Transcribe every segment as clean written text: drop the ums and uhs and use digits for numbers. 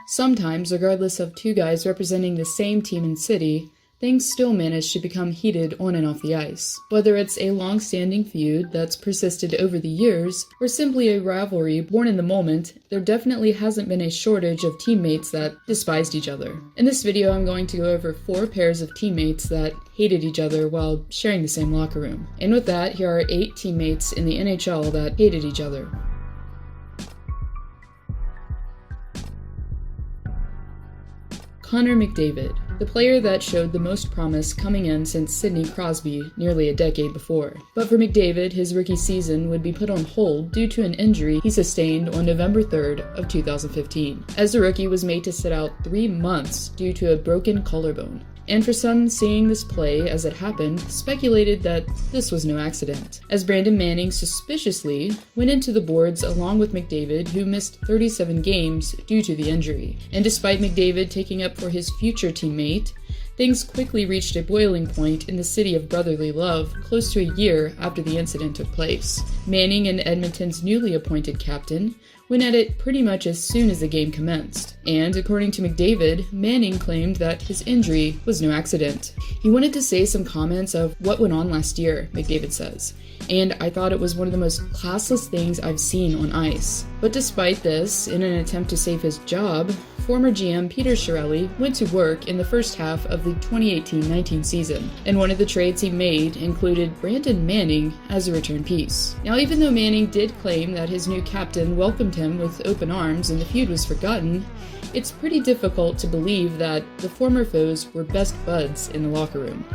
Sometimes, regardless of two guys representing the same team and city, things still manage to become heated on and off the ice. Whether it's a long-standing feud that's persisted over the years, or simply a rivalry born in the moment, there definitely hasn't been a shortage of teammates that despised each other. In this video, I'm going to go over 4 pairs of teammates that hated each other while sharing the same locker room. And with that, here are 8 teammates in the NHL that hated each other. Connor McDavid, the player that showed the most promise coming in since Sidney Crosby nearly a decade before. But for McDavid, his rookie season would be put on hold due to an injury he sustained on November 3rd of 2015, as the rookie was made to sit out 3 months due to a broken collarbone. And for some, seeing this play as it happened speculated that this was no accident, as Brandon Manning suspiciously went into the boards along with McDavid, who missed 37 games due to the injury. And despite McDavid taking up for his future teammate, things quickly reached a boiling point in the city of brotherly love close to a year after the incident took place. Manning and Edmonton's newly appointed captain went at it pretty much as soon as the game commenced. And according to McDavid, Manning claimed that his injury was no accident. He wanted to say some comments of what went on last year, McDavid says, and I thought it was one of the most classless things I've seen on ice. But despite this, in an attempt to save his job, former GM Peter Chiarelli went to work in the first half of the 2018-19 season, and one of the trades he made included Brandon Manning as a return piece. Now, even though Manning did claim that his new captain welcomed him with open arms and the feud was forgotten, it's pretty difficult to believe that the former foes were best buds in the locker room.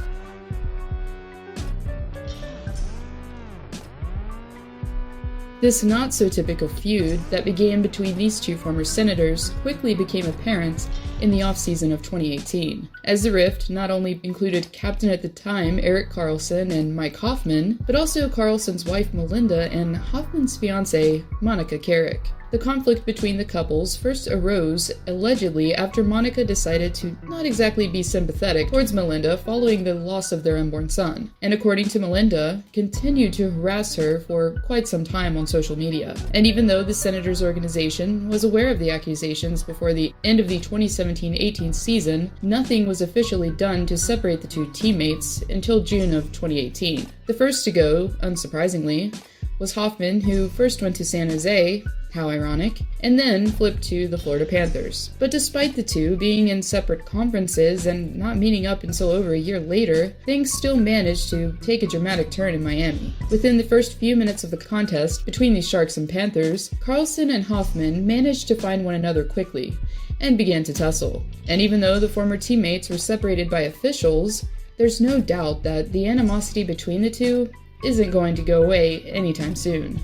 This not-so-typical feud that began between these two former senators quickly became apparent in the offseason of 2018, as the rift not only included captain at the time Erik Karlsson and Mike Hoffman, but also Karlsson's wife Melinda and Hoffman's fiancée Monica Carrick. The conflict between the couples first arose, allegedly, after Monica decided to not exactly be sympathetic towards Melinda following the loss of their unborn son, and according to Melinda, continued to harass her for quite some time on social media. And even though the Senators' organization was aware of the accusations before the end of the 2017-18 season, nothing was officially done to separate the two teammates until June of 2018. The first to go, unsurprisingly, was Hoffman, who first went to San Jose, how ironic, and then flipped to the Florida Panthers. But despite the two being in separate conferences and not meeting up until over a year later, things still managed to take a dramatic turn in Miami. Within the first few minutes of the contest between the Sharks and Panthers, Karlsson and Hoffman managed to find one another quickly and began to tussle. And even though the former teammates were separated by officials, there's no doubt that the animosity between the two isn't going to go away anytime soon.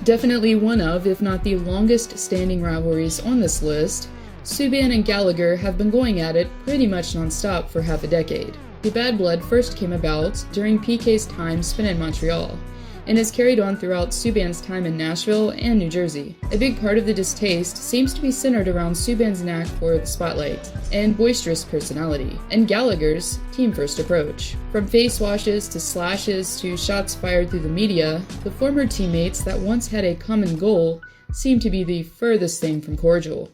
Definitely one of, if not the longest standing rivalries on this list, Subban and Gallagher have been going at it pretty much non-stop for half a decade. The bad blood first came about during PK's time spent in Montreal, and has carried on throughout Subban's time in Nashville and New Jersey. A big part of the distaste seems to be centered around Subban's knack for the spotlight and boisterous personality, and Gallagher's team-first approach. From face washes to slashes to shots fired through the media, the former teammates that once had a common goal seem to be the furthest thing from cordial.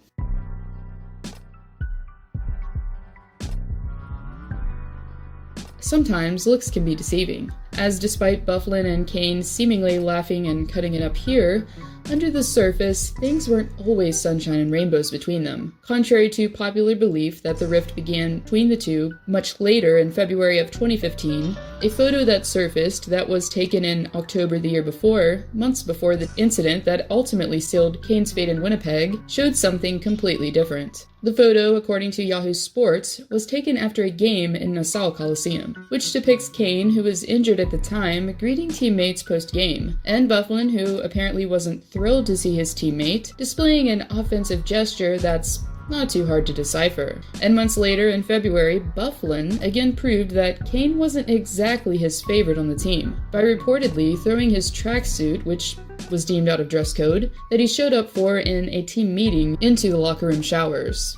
Sometimes looks can be deceiving, as despite Byfuglien and Kane seemingly laughing and cutting it up here, under the surface, things weren't always sunshine and rainbows between them. Contrary to popular belief that the rift began between the two much later in February of 2015, a photo that surfaced that was taken in October the year before, months before the incident that ultimately sealed Kane's fate in Winnipeg, showed something completely different. The photo, according to Yahoo Sports, was taken after a game in Nassau Coliseum, which depicts Kane, who was injured at the time, greeting teammates post-game, and Byfuglien, who apparently wasn't thrilled to see his teammate, displaying an offensive gesture that's not too hard to decipher. And months later, in February, Byfuglien again proved that Kane wasn't exactly his favorite on the team, by reportedly throwing his tracksuit, which was deemed out of dress code, that he showed up for in a team meeting into the locker room showers.